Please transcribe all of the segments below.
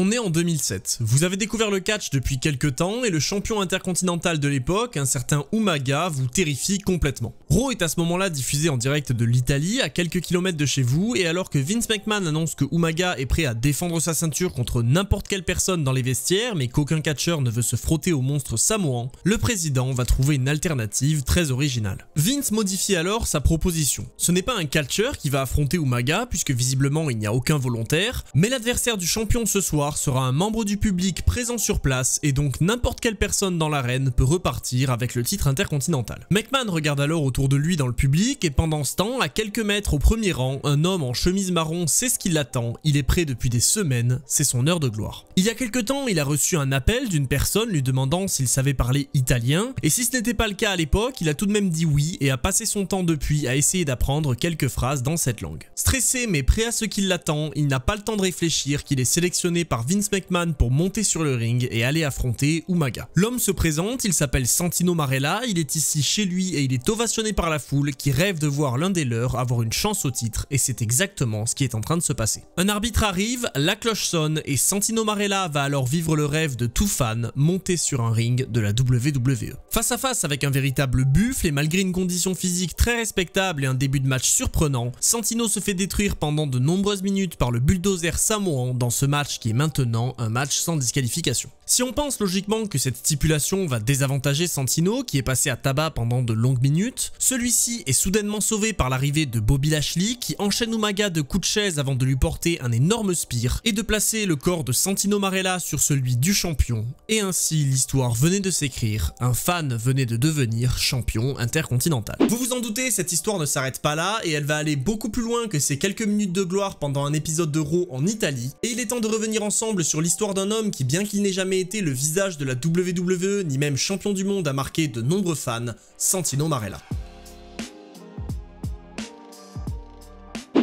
On est en 2007, vous avez découvert le catch depuis quelques temps et le champion intercontinental de l'époque, un certain Umaga, vous terrifie complètement. Raw est à ce moment-là diffusé en direct de l'Italie, à quelques kilomètres de chez vous, et alors que Vince McMahon annonce que Umaga est prêt à défendre sa ceinture contre n'importe quelle personne dans les vestiaires, mais qu'aucun catcheur ne veut se frotter au monstre samoan, le président va trouver une alternative très originale. Vince modifie alors sa proposition. Ce n'est pas un catcheur qui va affronter Umaga, puisque visiblement il n'y a aucun volontaire, mais l'adversaire du champion ce soir sera un membre du public présent sur place et donc n'importe quelle personne dans l'arène peut repartir avec le titre intercontinental. McMahon regarde alors autour de lui dans le public et pendant ce temps, à quelques mètres au premier rang, un homme en chemise marron sait ce qui l'attend, il est prêt depuis des semaines, c'est son heure de gloire. Il y a quelque temps, il a reçu un appel d'une personne lui demandant s'il savait parler italien et si ce n'était pas le cas à l'époque, il a tout de même dit oui et a passé son temps depuis à essayer d'apprendre quelques phrases dans cette langue. Stressé mais prêt à ce qui l'attend, il n'a pas le temps de réfléchir qu'il est sélectionné par Vince McMahon pour monter sur le ring et aller affronter Umaga. L'homme se présente, il s'appelle Santino Marella, il est ici chez lui et il est ovationné par la foule qui rêve de voir l'un des leurs avoir une chance au titre et c'est exactement ce qui est en train de se passer. Un arbitre arrive, la cloche sonne et Santino Marella va alors vivre le rêve de tout fan, monter sur un ring de la WWE. Face à face avec un véritable buffle et malgré une condition physique très respectable et un début de match surprenant, Santino se fait détruire pendant de nombreuses minutes par le bulldozer samoan dans ce match qui est maintenant un match sans disqualification. Si on pense logiquement que cette stipulation va désavantager Santino qui est passé à tabac pendant de longues minutes, celui-ci est soudainement sauvé par l'arrivée de Bobby Lashley qui enchaîne Umaga de coups de chaise avant de lui porter un énorme spear et de placer le corps de Santino Marella sur celui du champion. Et ainsi l'histoire venait de s'écrire, un fan venait de devenir champion intercontinental. Vous vous en doutez, cette histoire ne s'arrête pas là et elle va aller beaucoup plus loin que ces quelques minutes de gloire pendant un épisode de Raw en Italie. Et il est temps de revenir ensemble sur l'histoire d'un homme qui, bien qu'il n'ait jamais été le visage de la WWE ni même champion du monde, a marqué de nombreux fans, Santino Marella.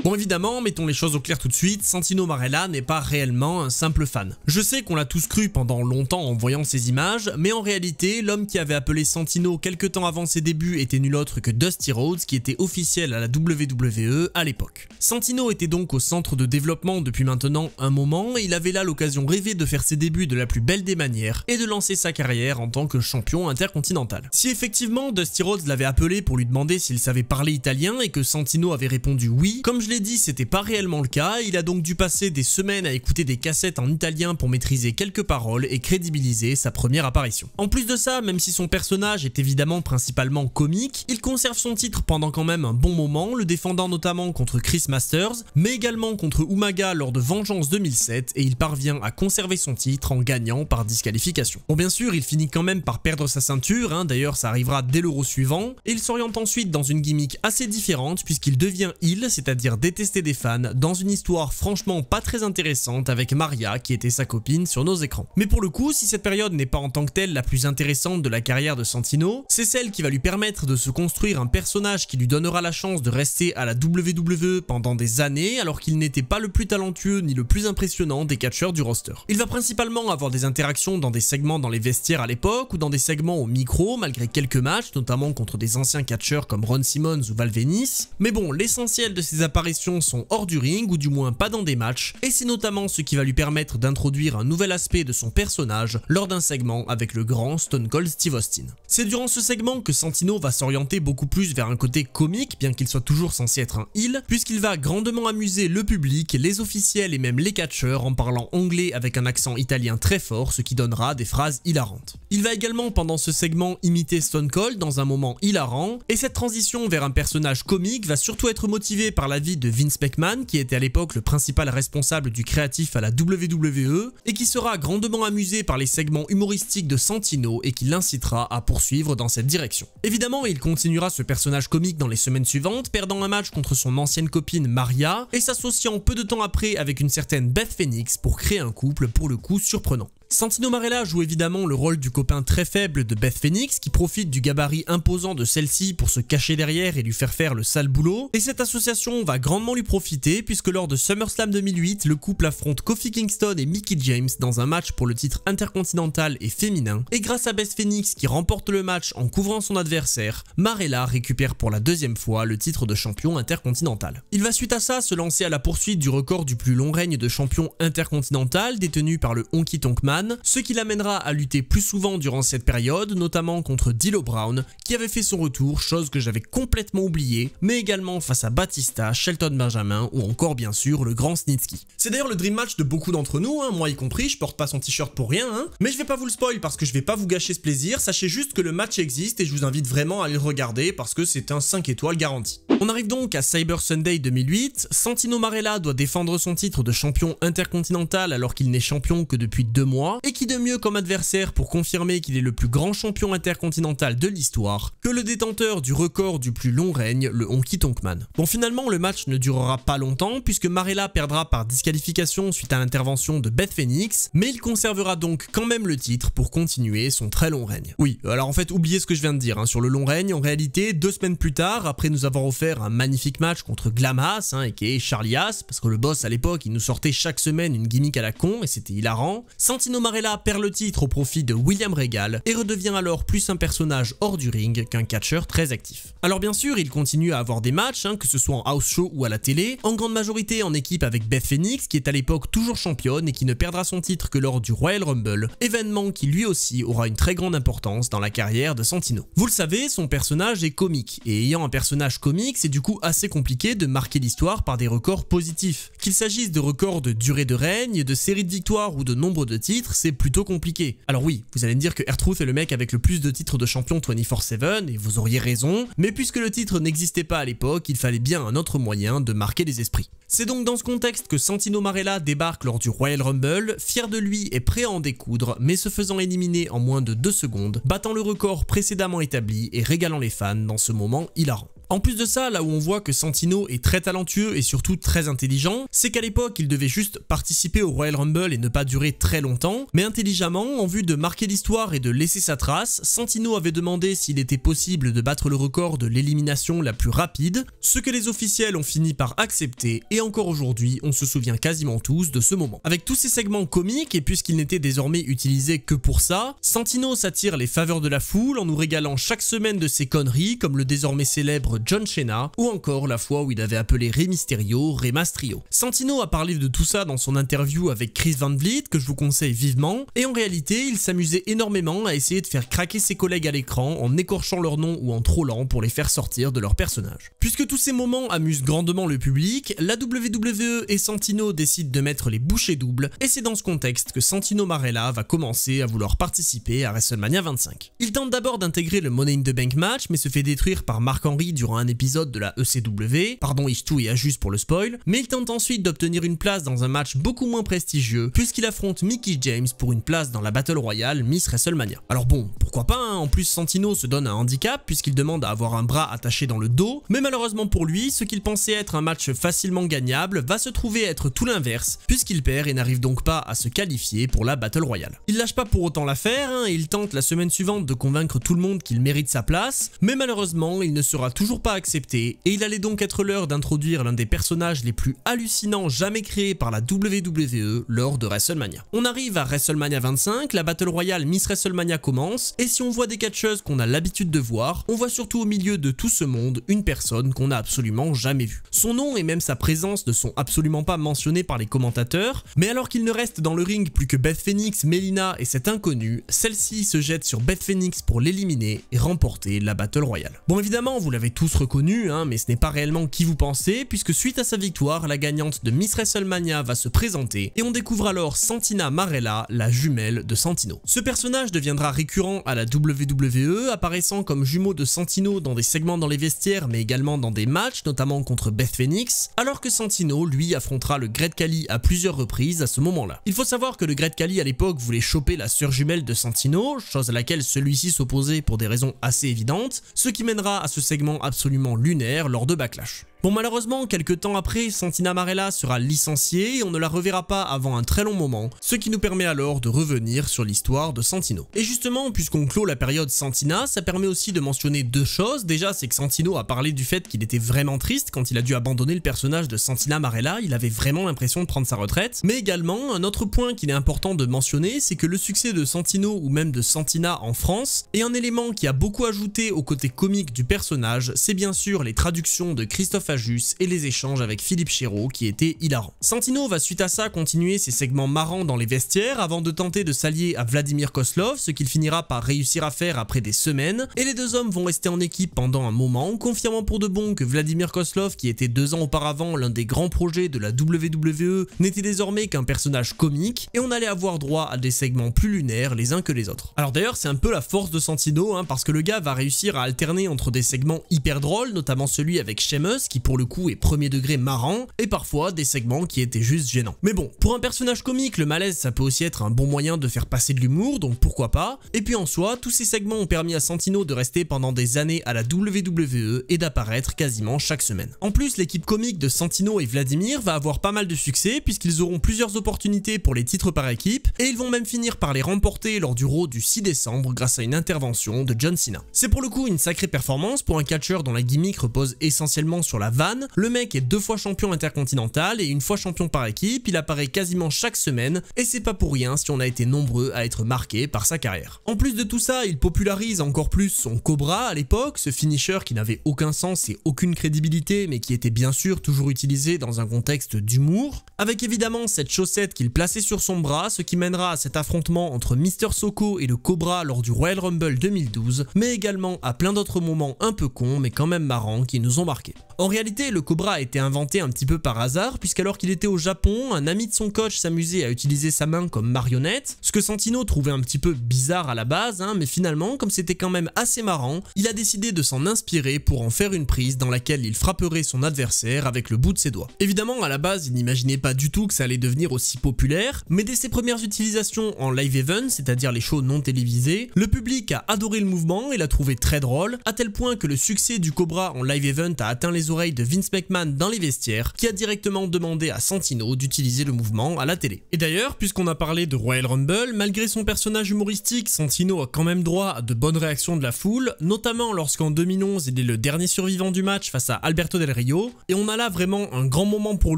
Bon évidemment, mettons les choses au clair tout de suite, Santino Marella n'est pas réellement un simple fan. Je sais qu'on l'a tous cru pendant longtemps en voyant ces images, mais en réalité, l'homme qui avait appelé Santino quelques temps avant ses débuts était nul autre que Dusty Rhodes qui était officiel à la WWE à l'époque. Santino était donc au centre de développement depuis maintenant un moment et il avait là l'occasion rêvée de faire ses débuts de la plus belle des manières et de lancer sa carrière en tant que champion intercontinental. Si effectivement Dusty Rhodes l'avait appelé pour lui demander s'il savait parler italien et que Santino avait répondu oui, comme je l'ai dit, c'était pas réellement le cas, il a donc dû passer des semaines à écouter des cassettes en italien pour maîtriser quelques paroles et crédibiliser sa première apparition. En plus de ça, même si son personnage est évidemment principalement comique, il conserve son titre pendant quand même un bon moment, le défendant notamment contre Chris Masters, mais également contre Umaga lors de Vengeance 2007 et il parvient à conserver son titre en gagnant par disqualification. Bon bien sûr, il finit quand même par perdre sa ceinture, d'ailleurs ça arrivera dès l'Euro suivant, et il s'oriente ensuite dans une gimmick assez différente puisqu'il devient heel, c'est-à-dire détester des fans, dans une histoire franchement pas très intéressante avec Maria qui était sa copine sur nos écrans. Mais pour le coup, si cette période n'est pas en tant que telle la plus intéressante de la carrière de Santino, c'est celle qui va lui permettre de se construire un personnage qui lui donnera la chance de rester à la WWE pendant des années alors qu'il n'était pas le plus talentueux ni le plus impressionnant des catcheurs du roster. Il va principalement avoir des interactions dans des segments dans les vestiaires à l'époque ou dans des segments au micro malgré quelques matchs, notamment contre des anciens catcheurs comme Ron Simmons ou Val Venis. Mais bon, l'essentiel de ses apparitions sont hors du ring ou du moins pas dans des matchs et c'est notamment ce qui va lui permettre d'introduire un nouvel aspect de son personnage lors d'un segment avec le grand Stone Cold Steve Austin. C'est durant ce segment que Santino va s'orienter beaucoup plus vers un côté comique bien qu'il soit toujours censé être un heel puisqu'il va grandement amuser le public, les officiels et même les catcheurs en parlant anglais avec un accent italien très fort, ce qui donnera des phrases hilarantes. Il va également pendant ce segment imiter Stone Cold dans un moment hilarant et cette transition vers un personnage comique va surtout être motivée par la vie de Vince McMahon qui était à l'époque le principal responsable du créatif à la WWE et qui sera grandement amusé par les segments humoristiques de Santino et qui l'incitera à poursuivre dans cette direction. Évidemment, il continuera ce personnage comique dans les semaines suivantes, perdant un match contre son ancienne copine Maria et s'associant peu de temps après avec une certaine Beth Phoenix pour créer un couple pour le coup surprenant. Santino Marella joue évidemment le rôle du copain très faible de Beth Phoenix qui profite du gabarit imposant de celle-ci pour se cacher derrière et lui faire le sale boulot, et cette association va grandement lui profiter puisque lors de SummerSlam 2008, le couple affronte Kofi Kingston et Mickie James dans un match pour le titre intercontinental et féminin, et grâce à Beth Phoenix qui remporte le match en couvrant son adversaire, Marella récupère pour la deuxième fois le titre de champion intercontinental. Il va suite à ça se lancer à la poursuite du record du plus long règne de champion intercontinental détenu par le Honky Tonk Man, ce qui l'amènera à lutter plus souvent durant cette période, notamment contre D'Lo Brown, qui avait fait son retour, chose que j'avais complètement oubliée, mais également face à Batista, Shelton Benjamin ou encore bien sûr le grand Snitsky. C'est d'ailleurs le dream match de beaucoup d'entre nous, moi y compris, je porte pas son t-shirt pour rien, mais je vais pas vous le spoil parce que je vais pas vous gâcher ce plaisir, sachez juste que le match existe et je vous invite vraiment à aller le regarder parce que c'est un 5 étoiles garanti. On arrive donc à Cyber Sunday 2008, Santino Marella doit défendre son titre de champion intercontinental alors qu'il n'est champion que depuis 2 mois, et qui de mieux comme adversaire pour confirmer qu'il est le plus grand champion intercontinental de l'histoire que le détenteur du record du plus long règne, le Honky Tonk Man. Bon, finalement le match ne durera pas longtemps puisque Marella perdra par disqualification suite à l'intervention de Beth Phoenix, mais il conservera donc quand même le titre pour continuer son très long règne. Oui, alors en fait oubliez ce que je viens de dire sur le long règne, en réalité 2 semaines plus tard, après nous avoir offert un magnifique match contre Glam-Ass, aka Charlie Haas, parce que le boss à l'époque il nous sortait chaque semaine une gimmick à la con et c'était hilarant, Santino Marella perd le titre au profit de William Regal et redevient alors plus un personnage hors du ring qu'un catcheur très actif. Alors bien sûr il continue à avoir des matchs, que ce soit en house show ou à la télé, en grande majorité en équipe avec Beth Phoenix qui est à l'époque toujours championne et qui ne perdra son titre que lors du Royal Rumble, événement qui lui aussi aura une très grande importance dans la carrière de Santino. Vous le savez, son personnage est comique, et ayant un personnage comique, c'est du coup assez compliqué de marquer l'histoire par des records positifs. Qu'il s'agisse de records de durée de règne, de série de victoires ou de nombre de titres, c'est plutôt compliqué. Alors oui, vous allez me dire que R-Truth est le mec avec le plus de titres de champion 24/7, et vous auriez raison, mais puisque le titre n'existait pas à l'époque, il fallait bien un autre moyen de marquer les esprits. C'est donc dans ce contexte que Santino Marella débarque lors du Royal Rumble, fier de lui et prêt à en découdre, mais se faisant éliminer en moins de 2 secondes, battant le record précédemment établi et régalant les fans dans ce moment hilarant. En plus de ça, là où on voit que Santino est très talentueux et surtout très intelligent, c'est qu'à l'époque il devait juste participer au Royal Rumble et ne pas durer très longtemps, mais intelligemment, en vue de marquer l'histoire et de laisser sa trace, Santino avait demandé s'il était possible de battre le record de l'élimination la plus rapide, ce que les officiels ont fini par accepter, et encore aujourd'hui on se souvient quasiment tous de ce moment. Avec tous ces segments comiques, et puisqu'il n'était désormais utilisé que pour ça, Santino s'attire les faveurs de la foule en nous régalant chaque semaine de ses conneries comme le désormais célèbre John Cena, ou encore la fois où il avait appelé Rey Mysterio Rey Mysterio. Santino a parlé de tout ça dans son interview avec Chris Van Vliet, que je vous conseille vivement, et en réalité il s'amusait énormément à essayer de faire craquer ses collègues à l'écran en écorchant leur nom ou en trollant pour les faire sortir de leur personnage. Puisque tous ces moments amusent grandement le public, la WWE et Santino décident de mettre les bouchées doubles, et c'est dans ce contexte que Santino Marella va commencer à vouloir participer à WrestleMania 25. Il tente d'abord d'intégrer le Money in the Bank match, mais se fait détruire par Mark Henry durant un épisode de la ECW, pardon Ishtu et Ajus pour le spoil, mais il tente ensuite d'obtenir une place dans un match beaucoup moins prestigieux, puisqu'il affronte Mickie James pour une place dans la Battle Royale Miss WrestleMania. Alors bon, pourquoi pas, en plus Santino se donne un handicap puisqu'il demande à avoir un bras attaché dans le dos, mais malheureusement pour lui, ce qu'il pensait être un match facilement gagnable va se trouver être tout l'inverse, puisqu'il perd et n'arrive donc pas à se qualifier pour la Battle Royale. Il lâche pas pour autant l'affaire, et il tente la semaine suivante de convaincre tout le monde qu'il mérite sa place, mais malheureusement il ne sera toujours pas accepté, et il allait donc être l'heure d'introduire l'un des personnages les plus hallucinants jamais créés par la WWE lors de WrestleMania. On arrive à WrestleMania 25, la Battle Royale Miss WrestleMania commence, et si on voit des catcheuses qu'on a l'habitude de voir, on voit surtout au milieu de tout ce monde une personne qu'on n'a absolument jamais vue. Son nom et même sa présence ne sont absolument pas mentionnés par les commentateurs, mais alors qu'il ne reste dans le ring plus que Beth Phoenix, Melina et cette inconnue, celle-ci se jette sur Beth Phoenix pour l'éliminer et remporter la Battle Royale. Bon évidemment, vous l'avez tous reconnu, mais ce n'est pas réellement qui vous pensez, puisque suite à sa victoire, la gagnante de Miss WrestleMania va se présenter, et on découvre alors Santina Marella, la jumelle de Santino. Ce personnage deviendra récurrent à la WWE, apparaissant comme jumeau de Santino dans des segments dans les vestiaires, mais également dans des matchs, notamment contre Beth Phoenix, alors que Santino, lui, affrontera le Great Khali à plusieurs reprises à ce moment-là. Il faut savoir que le Great Khali à l'époque voulait choper la sœur jumelle de Santino, chose à laquelle celui-ci s'opposait pour des raisons assez évidentes, ce qui mènera à ce segment absolument lunaire lors de Backlash. Bon, malheureusement, quelques temps après, Santina Marella sera licenciée et on ne la reverra pas avant un très long moment, ce qui nous permet alors de revenir sur l'histoire de Santino. Et justement, puisqu'on clôt la période Santina, ça permet aussi de mentionner deux choses. Déjà, c'est que Santino a parlé du fait qu'il était vraiment triste quand il a dû abandonner le personnage de Santina Marella, il avait vraiment l'impression de prendre sa retraite. Mais également, un autre point qu'il est important de mentionner, c'est que le succès de Santino ou même de Santina en France est un élément qui a beaucoup ajouté au côté comique du personnage, c'est bien sûr les traductions de Christophe Ajus et les échanges avec Philippe Chéreau qui étaient hilarants. Santino va suite à ça continuer ses segments marrants dans les vestiaires avant de tenter de s'allier à Vladimir Kozlov, ce qu'il finira par réussir à faire après des semaines, et les deux hommes vont rester en équipe pendant un moment, confirmant pour de bon que Vladimir Kozlov, qui était 2 ans auparavant l'un des grands projets de la WWE, n'était désormais qu'un personnage comique, et on allait avoir droit à des segments plus lunaires les uns que les autres. Alors d'ailleurs c'est un peu la force de Santino, parce que le gars va réussir à alterner entre des segments hyper drôles, notamment celui avec Sheamus, qui pour le coup est premier degré marrant, et parfois des segments qui étaient juste gênants. Mais bon, pour un personnage comique, le malaise ça peut aussi être un bon moyen de faire passer de l'humour, donc pourquoi pas. Et puis en soi, tous ces segments ont permis à Santino de rester pendant des années à la WWE et d'apparaître quasiment chaque semaine. En plus, l'équipe comique de Santino et Vladimir va avoir pas mal de succès puisqu'ils auront plusieurs opportunités pour les titres par équipe, et ils vont même finir par les remporter lors du Raw du 6 décembre grâce à une intervention de John Cena. C'est pour le coup une sacrée performance pour un catcheur dont la gimmick repose essentiellement sur la vanne. Le mec est 2 fois champion intercontinental et 1 fois champion par équipe, il apparaît quasiment chaque semaine, et c'est pas pour rien si on a été nombreux à être marqués par sa carrière. En plus de tout ça, il popularise encore plus son Cobra à l'époque, ce finisher qui n'avait aucun sens et aucune crédibilité mais qui était bien sûr toujours utilisé dans un contexte d'humour, avec évidemment cette chaussette qu'il plaçait sur son bras, ce qui mènera à cet affrontement entre Mister Soko et le Cobra lors du Royal Rumble 2012, mais également à plein d'autres moments un peu cons mais quand même marrants qui nous ont marqués. En réalité, le Cobra a été inventé un petit peu par hasard, puisqu'alors qu'il était au Japon, un ami de son coach s'amusait à utiliser sa main comme marionnette, ce que Santino trouvait un petit peu bizarre à la base, mais finalement, comme c'était quand même assez marrant, il a décidé de s'en inspirer pour en faire une prise dans laquelle il frapperait son adversaire avec le bout de ses doigts. Évidemment, à la base, il n'imaginait pas du tout que ça allait devenir aussi populaire, mais dès ses premières utilisations en live event, c'est-à-dire les shows non télévisés, le public a adoré le mouvement et l'a trouvé très drôle, à tel point que le succès du Cobra en live event a atteint les oreilles de Vince McMahon dans les vestiaires, qui a directement demandé à Santino d'utiliser le mouvement à la télé. Et d'ailleurs, puisqu'on a parlé de Royal Rumble, malgré son personnage humoristique, Santino a quand même droit à de bonnes réactions de la foule, notamment lorsqu'en 2011 il est le dernier survivant du match face à Alberto Del Rio, et on a là vraiment un grand moment pour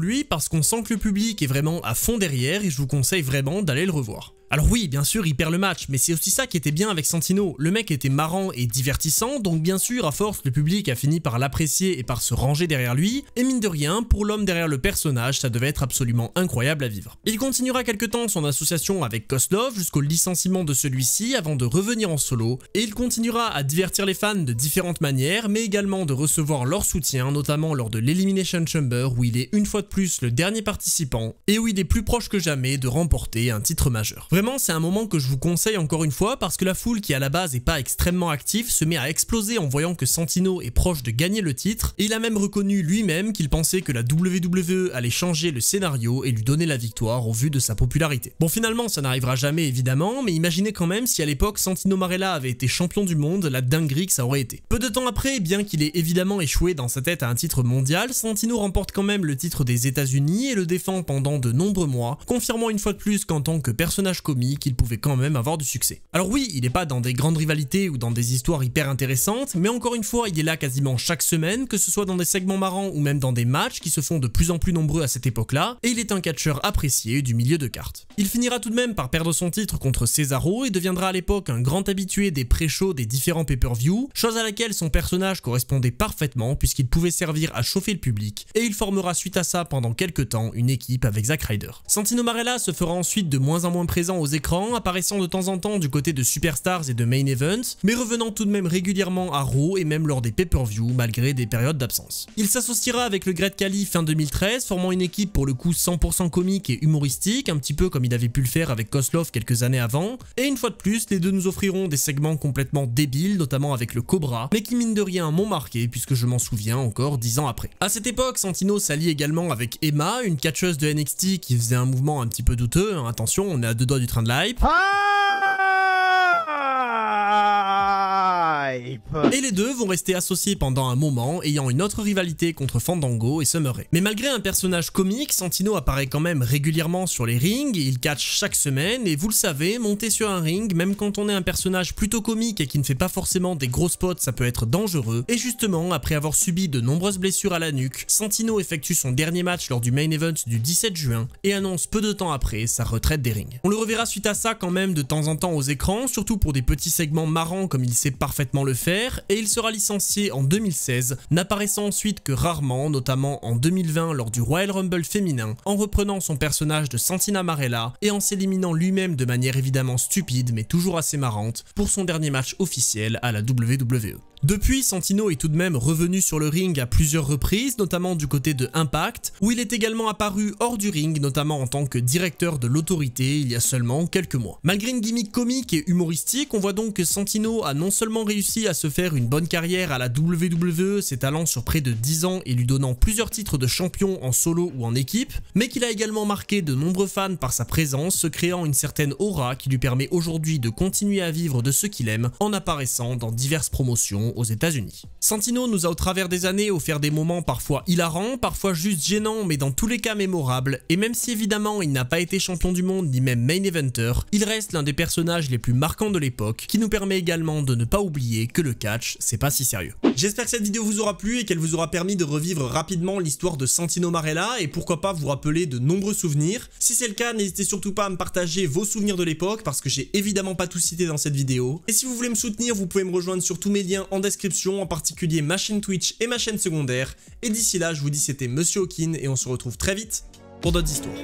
lui parce qu'on sent que le public est vraiment à fond derrière et je vous conseille vraiment d'aller le revoir. Alors oui, bien sûr, il perd le match, mais c'est aussi ça qui était bien avec Santino. Le mec était marrant et divertissant, donc bien sûr, à force, le public a fini par l'apprécier et par se ranger derrière lui, et mine de rien, pour l'homme derrière le personnage, ça devait être absolument incroyable à vivre. Il continuera quelque temps son association avec Kozlov jusqu'au licenciement de celui-ci avant de revenir en solo, et il continuera à divertir les fans de différentes manières, mais également de recevoir leur soutien, notamment lors de l'Elimination Chamber où il est une fois de plus le dernier participant, et où il est plus proche que jamais de remporter un titre majeur. Vraiment, c'est un moment que je vous conseille encore une fois parce que la foule qui à la base est pas extrêmement active se met à exploser en voyant que Santino est proche de gagner le titre, et il a même reconnu lui-même qu'il pensait que la WWE allait changer le scénario et lui donner la victoire au vu de sa popularité. Bon, finalement ça n'arrivera jamais évidemment, mais imaginez quand même si à l'époque Santino Marella avait été champion du monde, la dinguerie que ça aurait été. Peu de temps après, bien qu'il ait évidemment échoué dans sa tête à un titre mondial, Santino remporte quand même le titre des États-Unis et le défend pendant de nombreux mois, confirmant une fois de plus qu'en tant que personnage comique, il pouvait quand même avoir du succès. Alors oui, il n'est pas dans des grandes rivalités ou dans des histoires hyper intéressantes, mais encore une fois, il est là quasiment chaque semaine, que ce soit dans des segments marrants ou même dans des matchs qui se font de plus en plus nombreux à cette époque-là, et il est un catcheur apprécié du milieu de cartes. Il finira tout de même par perdre son titre contre Cesaro et deviendra à l'époque un grand habitué des pré-shows des différents pay-per-view, chose à laquelle son personnage correspondait parfaitement puisqu'il pouvait servir à chauffer le public, et il formera suite à ça pendant quelques temps une équipe avec Zack Ryder. Santino Marella se fera ensuite de moins en moins présent aux écrans, apparaissant de temps en temps du côté de Superstars et de Main Event, mais revenant tout de même régulièrement à Raw et même lors des pay-per-view malgré des périodes d'absence. Il s'associera avec le Great Khali fin 2013, formant une équipe pour le coup 100% comique et humoristique, un petit peu comme il avait pu le faire avec Kozlov quelques années avant, et une fois de plus, les deux nous offriront des segments complètement débiles, notamment avec le Cobra, mais qui mine de rien m'ont marqué puisque je m'en souviens encore 10 ans après. À cette époque, Santino s'allie également avec Emma, une catcheuse de NXT qui faisait un mouvement un petit peu douteux, attention, on est à 2 doigts du train de l'hype. Et les deux vont rester associés pendant un moment, ayant une autre rivalité contre Fandango et Summer Rae. Mais malgré un personnage comique, Santino apparaît quand même régulièrement sur les rings, il catch chaque semaine, et vous le savez, monter sur un ring, même quand on est un personnage plutôt comique et qui ne fait pas forcément des gros spots, ça peut être dangereux. Et justement, après avoir subi de nombreuses blessures à la nuque, Santino effectue son dernier match lors du main event du 17 juin et annonce peu de temps après sa retraite des rings. On le reverra suite à ça quand même de temps en temps aux écrans, surtout pour des petits segments marrants comme il sait parfaitement le faire, et il sera licencié en 2016, n'apparaissant ensuite que rarement, notamment en 2020 lors du Royal Rumble féminin, en reprenant son personnage de Santina Marella et en s'éliminant lui-même de manière évidemment stupide mais toujours assez marrante pour son dernier match officiel à la WWE. Depuis, Santino est tout de même revenu sur le ring à plusieurs reprises, notamment du côté de Impact, où il est également apparu hors du ring, notamment en tant que directeur de l'autorité il y a seulement quelques mois. Malgré une gimmick comique et humoristique, on voit donc que Santino a non seulement réussi à se faire une bonne carrière à la WWE, s'étalant sur près de 10 ans et lui donnant plusieurs titres de champion en solo ou en équipe, mais qu'il a également marqué de nombreux fans par sa présence, se créant une certaine aura qui lui permet aujourd'hui de continuer à vivre de ce qu'il aime en apparaissant dans diverses promotions aux États-Unis. Santino nous a au travers des années offert des moments parfois hilarants, parfois juste gênants, mais dans tous les cas mémorables, et même si évidemment il n'a pas été champion du monde ni même main eventer, il reste l'un des personnages les plus marquants de l'époque, qui nous permet également de ne pas oublier que le catch, c'est pas si sérieux. J'espère que cette vidéo vous aura plu et qu'elle vous aura permis de revivre rapidement l'histoire de Santino Marella et pourquoi pas vous rappeler de nombreux souvenirs. Si c'est le cas, n'hésitez surtout pas à me partager vos souvenirs de l'époque parce que j'ai évidemment pas tout cité dans cette vidéo. Et si vous voulez me soutenir, vous pouvez me rejoindre sur tous mes liens en description, en particulier ma chaîne Twitch et ma chaîne secondaire. Et d'ici là, je vous dis c'était Monsieur Hawkin et on se retrouve très vite pour d'autres histoires.